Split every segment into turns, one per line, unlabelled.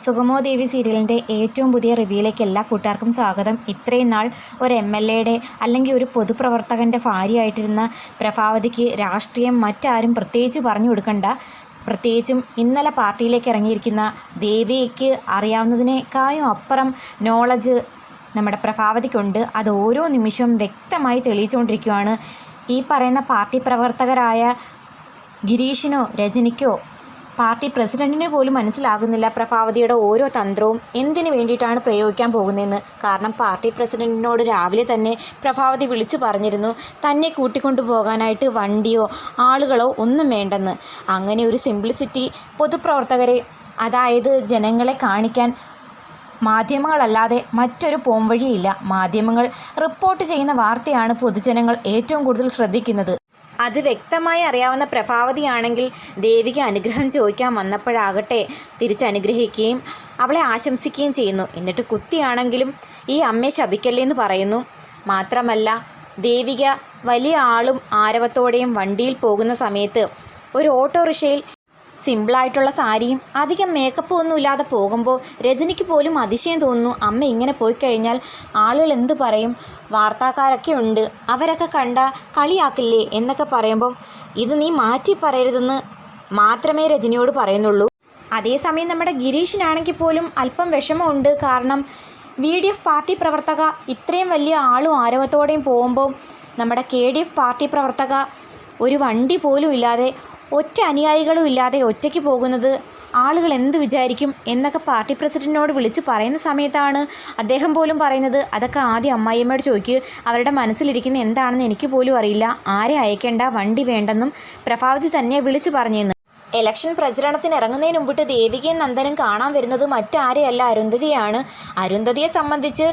സുഗമോ ദേവി സീരിയലിൻ്റെ ഏറ്റവും പുതിയ റിവ്യൂയിലേക്ക് എല്ലാ കൂട്ടുകാർക്കും സ്വാഗതം. ഇത്രയും നാൾ ഒരു MLA അല്ലെങ്കിൽ ഒരു പൊതുപ്രവർത്തകൻ്റെ ഭാര്യയായിട്ടിരുന്ന പ്രഭാവതിക്ക് രാഷ്ട്രീയം മറ്റാരും പ്രത്യേകിച്ച് പറഞ്ഞു കൊടുക്കണ്ട. പ്രത്യേകിച്ചും ഇന്നലെ പാർട്ടിയിലേക്ക് ഇറങ്ങിയിരിക്കുന്ന ദേവിക്ക് അറിയാവുന്നതിനേക്കാളും അപ്പുറം നോളജ് നമ്മുടെ പ്രഭാവതിക്കുണ്ട്. അത് ഓരോ നിമിഷവും വ്യക്തമായി തെളിയിച്ചുകൊണ്ടിരിക്കുകയാണ്. ഈ പറയുന്ന പാർട്ടി പ്രവർത്തകരായ ഗിരീഷിനോ രജനിക്കോ പാർട്ടി പ്രസിഡൻറ്റിന് പോലും മനസ്സിലാകുന്നില്ല പ്രഭാവതിയുടെ ഓരോ തന്ത്രവും എന്തിനു വേണ്ടിയിട്ടാണ് പ്രയോഗിക്കാൻ പോകുന്നതെന്ന്. കാരണം പാർട്ടി പ്രസിഡൻറ്റിനോട് രാവിലെ തന്നെ പ്രഭാവതി വിളിച്ചു പറഞ്ഞിരുന്നു തന്നെ കൂട്ടിക്കൊണ്ടു പോകാനായിട്ട് വണ്ടിയോ ആളുകളോ ഒന്നും വേണ്ടെന്ന്. അങ്ങനെ ഒരു സിംപ്ലിസിറ്റി പൊതുപ്രവർത്തകരെ, അതായത് ജനങ്ങളെ കാണിക്കാൻ മാധ്യമങ്ങളല്ലാതെ മറ്റൊരു പോംവഴിയില്ല. മാധ്യമങ്ങൾ റിപ്പോർട്ട് ചെയ്യുന്ന വാർത്തയാണ് പൊതുജനങ്ങൾ ഏറ്റവും കൂടുതൽ ശ്രദ്ധിക്കുന്നത്. അത് വ്യക്തമായി അറിയാവുന്ന പ്രഭാവതിയാണെങ്കിൽ ദേവിക്ക് അനുഗ്രഹം ചോദിക്കാൻ വന്നപ്പോഴാകട്ടെ തിരിച്ചനുഗ്രഹിക്കുകയും അവളെ ആശംസിക്കുകയും ചെയ്യുന്നു. എന്നിട്ട് കുത്തിയാണെങ്കിലും ഈ അമ്മയെ ശപിക്കല്ലേ എന്ന് പറയുന്നു. മാത്രമല്ല ദേവിക വലിയ ആളും ആരവത്തോടെയും വണ്ടിയിൽ പോകുന്ന സമയത്ത് ഒരു ഓട്ടോറിക്ഷയിൽ സിമ്പിളായിട്ടുള്ള സാരിയും അധികം മേക്കപ്പ് ഒന്നും ഇല്ലാതെ പോകുമ്പോൾ രജനിക്ക് പോലും അതിശയം തോന്നുന്നു. അമ്മ ഇങ്ങനെ പോയി കഴിഞ്ഞാൽ ആളുകൾ എന്ത് പറയും, വാർത്താക്കാരൊക്കെ ഉണ്ട്, അവരൊക്കെ കണ്ട കളിയാക്കില്ലേ എന്നൊക്കെ പറയുമ്പം ഇത് നീ മാറ്റി പറയരുതെന്ന് മാത്രമേ രജനിയോട് പറയുന്നുള്ളൂ. അതേസമയം നമ്മുടെ ഗിരീഷിനാണെങ്കിൽ പോലും അല്പം വിഷമമുണ്ട്. കാരണം VDF പാർട്ടി പ്രവർത്തക ഇത്രയും വലിയ ആളും ആരവത്തോടെയും പോകുമ്പോൾ നമ്മുടെ KDF പാർട്ടി പ്രവർത്തക ഒരു വണ്ടി പോലും ഇല്ലാതെ ഒറ്റ അനുയായികളും ഇല്ലാതെ ഒറ്റയ്ക്ക് പോകുന്നത് ആളുകൾ എന്ത് വിചാരിക്കും എന്നൊക്കെ പാർട്ടി പ്രസിഡൻറ്റിനോട് വിളിച്ച് പറയുന്ന സമയത്താണ് അദ്ദേഹം പോലും പറയുന്നത് അതൊക്കെ ആദ്യം അമ്മായിയമ്മയോട് ചോദിക്കുക, അവരുടെ മനസ്സിലിരിക്കുന്ന എന്താണെന്ന് എനിക്ക് പോലും അറിയില്ല, ആരെ അയക്കേണ്ട, വണ്ടി വേണ്ടെന്നും പ്രഭാവതി തന്നെ വിളിച്ചു പറഞ്ഞെന്ന്. ഇലക്ഷൻ പ്രചരണത്തിന് ഇറങ്ങുന്നതിന് മുമ്പിട്ട് ദേവികയും നന്ദനും കാണാൻ വരുന്നത് മറ്റാരെയല്ല അരുന്ധതിയാണ്. അരുന്ധതിയെ സംബന്ധിച്ച്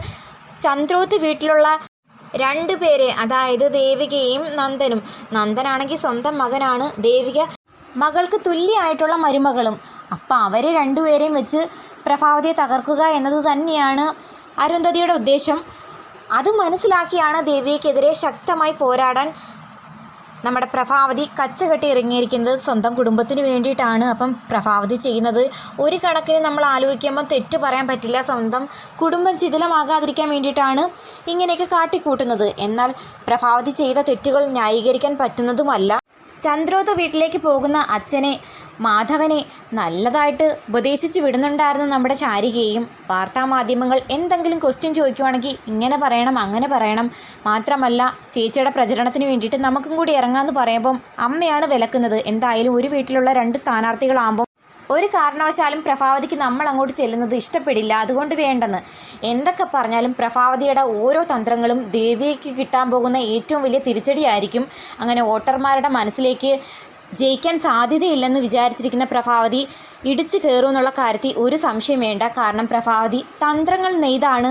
ചന്ദ്രോത്ത് വീട്ടിലുള്ള രണ്ടു പേരെ, അതായത് ദേവികയും നന്ദനും. നന്ദനാണെങ്കിൽ സ്വന്തം മകനാണ്, ദേവിക മകൾക്ക് തുല്യമായിട്ടുള്ള മരുമകളും. അപ്പം അവർ രണ്ടുപേരെയും വെച്ച് പ്രഭാവതിയെ തകർക്കുക എന്നത് തന്നെയാണ് അരുന്ധതിയുടെ ഉദ്ദേശം. അത് മനസ്സിലാക്കിയാണ് ദേവികയ്ക്കെതിരെ ശക്തമായി പോരാടാൻ നമ്മുടെ പ്രഭാവതി കച്ചകെട്ടി ഇറങ്ങിയിരിക്കുന്നത്. സ്വന്തം കുടുംബത്തിന് വേണ്ടിയിട്ടാണ്. അപ്പം പ്രഭാവതി ചെയ്യുന്നത് ഒരു കണക്കിന് നമ്മൾ ആലോചിക്കുമ്പോൾ തെറ്റ് പറയാൻ പറ്റില്ല. സ്വന്തം കുടുംബം ചിതിലമാകാതിരിക്കാൻ വേണ്ടിയിട്ടാണ് ഇങ്ങനെയൊക്കെ കാട്ടിക്കൂട്ടുന്നത്. എന്നാൽ പ്രഭാവതി ചെയ്ത തെറ്റുകൾ ന്യായീകരിക്കാൻ പറ്റുന്നതുമല്ല. ചന്ദ്രോത്ത് വീട്ടിലേക്ക് പോകുന്ന അച്ഛനെ, മാധവനെ നല്ലതായിട്ട് ഉപദേശിച്ച് വിടുന്നുണ്ടായിരുന്നു നമ്മുടെ ശാരികയും. വാർത്താമാധ്യമങ്ങൾ എന്തെങ്കിലും ക്വസ്റ്റ്യൻ ചോദിക്കുവാണെങ്കിൽ ഇങ്ങനെ പറയണം, അങ്ങനെ പറയണം, മാത്രമല്ല ചേച്ചിയുടെ പ്രചരണത്തിന് വേണ്ടിയിട്ട് നമുക്കും കൂടി ഇറങ്ങാമെന്ന് പറയുമ്പം അമ്മയാണ് വിലക്കുന്നത്. എന്തായാലും ഒരു വീട്ടിലുള്ള രണ്ട് സ്ഥാനാർത്ഥികളാകുമ്പോൾ ഒരു കാരണവശാലും പ്രഭാവതിക്ക് നമ്മൾ അങ്ങോട്ട് ചെല്ലുന്നത് ഇഷ്ടപ്പെടില്ല, അതുകൊണ്ട് വേണ്ടെന്ന്. എന്തൊക്കെ പറഞ്ഞാലും പ്രഭാവതിയുടെ ഓരോ തന്ത്രങ്ങളും ദേവിക്ക് കിട്ടാൻ പോകുന്ന ഏറ്റവും വലിയ തിരിച്ചടിയായിരിക്കും. അങ്ങനെ വോട്ടർമാരുടെ മനസ്സിലേക്ക് ജയിക്കാൻ സാധ്യതയില്ലെന്ന് വിചാരിച്ചിരിക്കുന്ന പ്രഭാവതി ഇടിച്ചു കയറുമെന്നുള്ള കാര്യത്തിൽ ഒരു സംശയം വേണ്ട. കാരണം പ്രഭാവതി തന്ത്രങ്ങൾ നെയ്താണ്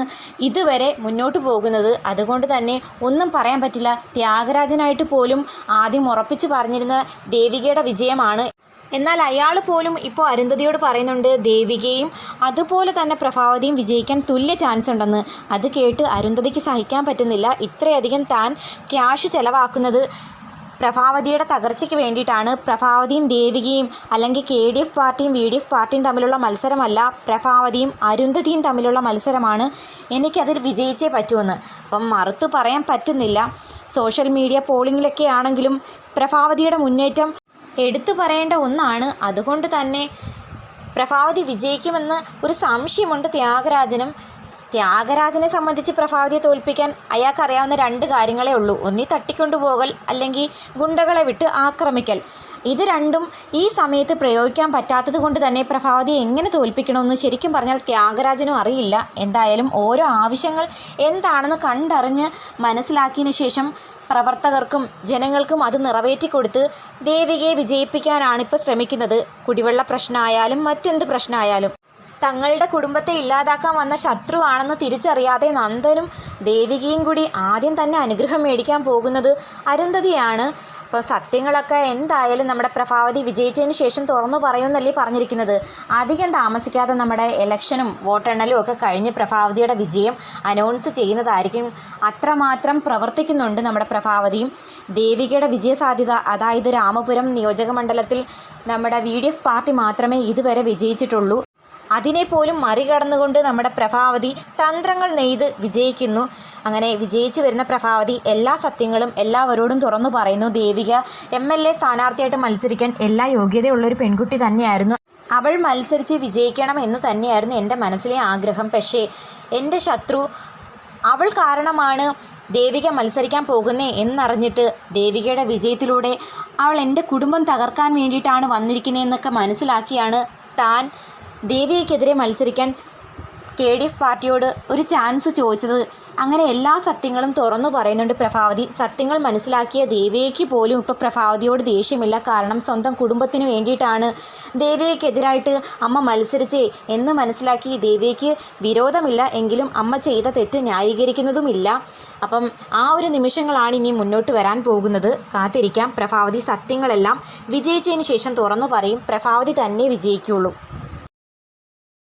ഇതുവരെ മുന്നോട്ട് പോകുന്നത്. അതുകൊണ്ട് തന്നെ ഒന്നും പറയാൻ പറ്റില്ല. ത്യാഗരാജനായിട്ട് പോലും ആദ്യം ഉറപ്പിച്ച് പറഞ്ഞിരുന്ന ദേവികയുടെ വിജയമാണ്. എന്നാൽ അയാൾ പോലും ഇപ്പോൾ അരുന്ധതിയോട് പറയുന്നുണ്ട് ദേവികയും അതുപോലെ തന്നെ പ്രഭാവതിയും വിജയിക്കാൻ തുല്യ ചാൻസ് ഉണ്ടെന്ന്. അത് കേട്ട് അരുന്ധതിക്ക് സഹിക്കാൻ പറ്റുന്നില്ല. ഇത്രയധികം താൻ ക്യാഷ് ചെലവാക്കുന്നത് പ്രഭാവതിയുടെ തകർച്ചയ്ക്ക് വേണ്ടിയിട്ടാണ്. പ്രഭാവതിയും ദേവികയും അല്ലെങ്കിൽ KDF പാർട്ടിയും VDF പാർട്ടിയും തമ്മിലുള്ള മത്സരമല്ല, പ്രഭാവതിയും അരുന്ധതിയും തമ്മിലുള്ള മത്സരമാണ്. എനിക്കതിൽ വിജയിച്ചേ പറ്റുമെന്ന്. അപ്പം മറുത്തു പറയാൻ പറ്റുന്നില്ല. സോഷ്യൽ മീഡിയ പോളിങ്ങിലൊക്കെ ആണെങ്കിലും പ്രഭാവതിയുടെ മുന്നേറ്റം എടുത്തു പറയേണ്ട ഒന്നാണ്. അതുകൊണ്ട് തന്നെ പ്രഭാവതി വിജയിക്കുമെന്ന് ഒരു സംശയമുണ്ട് ത്യാഗരാജനും. ത്യാഗരാജനെ സംബന്ധിച്ച് പ്രഭാവതിയെ തോൽപ്പിക്കാൻ അയാൾക്കറിയാവുന്ന രണ്ട് കാര്യങ്ങളേ ഉള്ളൂ. ഒന്നി തട്ടിക്കൊണ്ടുപോകൽ, അല്ലെങ്കിൽ ഗുണ്ടകളെ വിട്ട് ആക്രമിക്കൽ. ഇത് രണ്ടും ഈ സമയത്ത് പ്രയോഗിക്കാൻ പറ്റാത്തത് കൊണ്ട് തന്നെ പ്രഭാവതിയെ എങ്ങനെ തോൽപ്പിക്കണമെന്ന് ശരിക്കും പറഞ്ഞാൽ ത്യാഗരാജനും അറിയില്ല. എന്തായാലും ഓരോ ആവശ്യങ്ങൾ എന്താണെന്ന് കണ്ടറിഞ്ഞ് മനസ്സിലാക്കിയതിന് ശേഷം പ്രവർത്തകർക്കും ജനങ്ങൾക്കും അത് നിറവേറ്റിക്കൊടുത്ത് ദേവികയെ വിജയിപ്പിക്കാനാണ് ഇപ്പോൾ ശ്രമിക്കുന്നത്. കുടിവെള്ള പ്രശ്നമായാലും മറ്റെന്ത് പ്രശ്നമായാലും തങ്ങളുടെ കുടുംബത്തെ ഇല്ലാതാക്കാൻ വന്ന ശത്രുവാണെന്ന് തിരിച്ചറിയാതെ നന്ദനും ദേവികയും കൂടി ആദ്യം തന്നെ അനുഗ്രഹം മേടിക്കാൻ പോകുന്നത് അരുന്ധതിയാണ്. അപ്പോൾ സത്യങ്ങളൊക്കെ എന്തായാലും നമ്മുടെ പ്രഭാവതി വിജയിച്ചതിന് ശേഷം തുറന്നു പറയുമെന്നല്ലേ പറഞ്ഞിരിക്കുന്നത്. അധികം താമസിക്കാതെ നമ്മുടെ ഇലക്ഷനും വോട്ടെണ്ണലും ഒക്കെ കഴിഞ്ഞ് പ്രഭാവതിയുടെ വിജയം അനൗൺസ് ചെയ്യുന്നതായിരിക്കും. അത്രമാത്രം പ്രവർത്തിക്കുന്നുണ്ട് നമ്മുടെ പ്രഭാവതിയും. ദേവികയുടെ വിജയസാധ്യത, അതായത് രാമപുരം നിയോജക മണ്ഡലത്തിൽ നമ്മുടെ VDF പാർട്ടി മാത്രമേ ഇതുവരെ വിജയിച്ചിട്ടുള്ളൂ. അതിനെപ്പോലും മറികടന്നുകൊണ്ട് നമ്മുടെ പ്രഭാവതി തന്ത്രങ്ങൾ നെയ്ത് വിജയിക്കുന്നു. അങ്ങനെ വിജയിച്ചു വരുന്ന പ്രഭാവതി എല്ലാ സത്യങ്ങളും എല്ലാവരോടും തുറന്നു പറയുന്നു. ദേവിക MLA സ്ഥാനാർത്ഥിയായിട്ട് മത്സരിക്കാൻ എല്ലാ യോഗ്യതയുള്ളൊരു പെൺകുട്ടി തന്നെയായിരുന്നു. അവൾ മത്സരിച്ച് വിജയിക്കണം എന്ന് തന്നെയായിരുന്നു എൻ്റെ മനസ്സിലെ ആഗ്രഹം. പക്ഷേ എൻ്റെ ശത്രു അവൾ കാരണമാണ് ദേവിക മത്സരിക്കാൻ പോകുന്നേ എന്നറിഞ്ഞിട്ട് ദേവികയുടെ വിജയത്തിലൂടെ അവൾ എൻ്റെ കുടുംബം തകർക്കാൻ വേണ്ടിയിട്ടാണ് വന്നിരിക്കുന്നതെന്നൊക്കെ മനസ്സിലാക്കിയാണ് താൻ ദേവികയ്ക്കെതിരെ മത്സരിക്കാൻ KDF പാർട്ടിയോട് ഒരു ചാൻസ് ചോദിച്ചത്. അങ്ങനെ എല്ലാ സത്യങ്ങളും തുറന്നു പറയുന്നുണ്ട് പ്രഭാവതി. സത്യങ്ങൾ മനസ്സിലാക്കിയ ദേവികയ്ക്ക് പോലും ഇപ്പോൾ പ്രഭാവതിയോട് ദേഷ്യമില്ല. കാരണം സ്വന്തം കുടുംബത്തിന് വേണ്ടിയിട്ടാണ് ദേവികയ്ക്കെതിരായിട്ട് അമ്മ മത്സരിച്ചേ എന്ന് മനസ്സിലാക്കി ദേവികയ്ക്ക് വിരോധമില്ല. എങ്കിലും അമ്മ ചെയ്ത തെറ്റ് ന്യായീകരിക്കുന്നതുമില്ല. അപ്പം ആ ഒരു നിമിഷങ്ങളാണ് ഇനി മുന്നോട്ട് വരാൻ പോകുന്നത്. കാത്തിരിക്കാം. പ്രഭാവതി സത്യങ്ങളെല്ലാം വിജയിച്ചതിന് ശേഷം തുറന്നു പറയും. പ്രഭാവതി തന്നെ വിജയിക്കുള്ളൂ.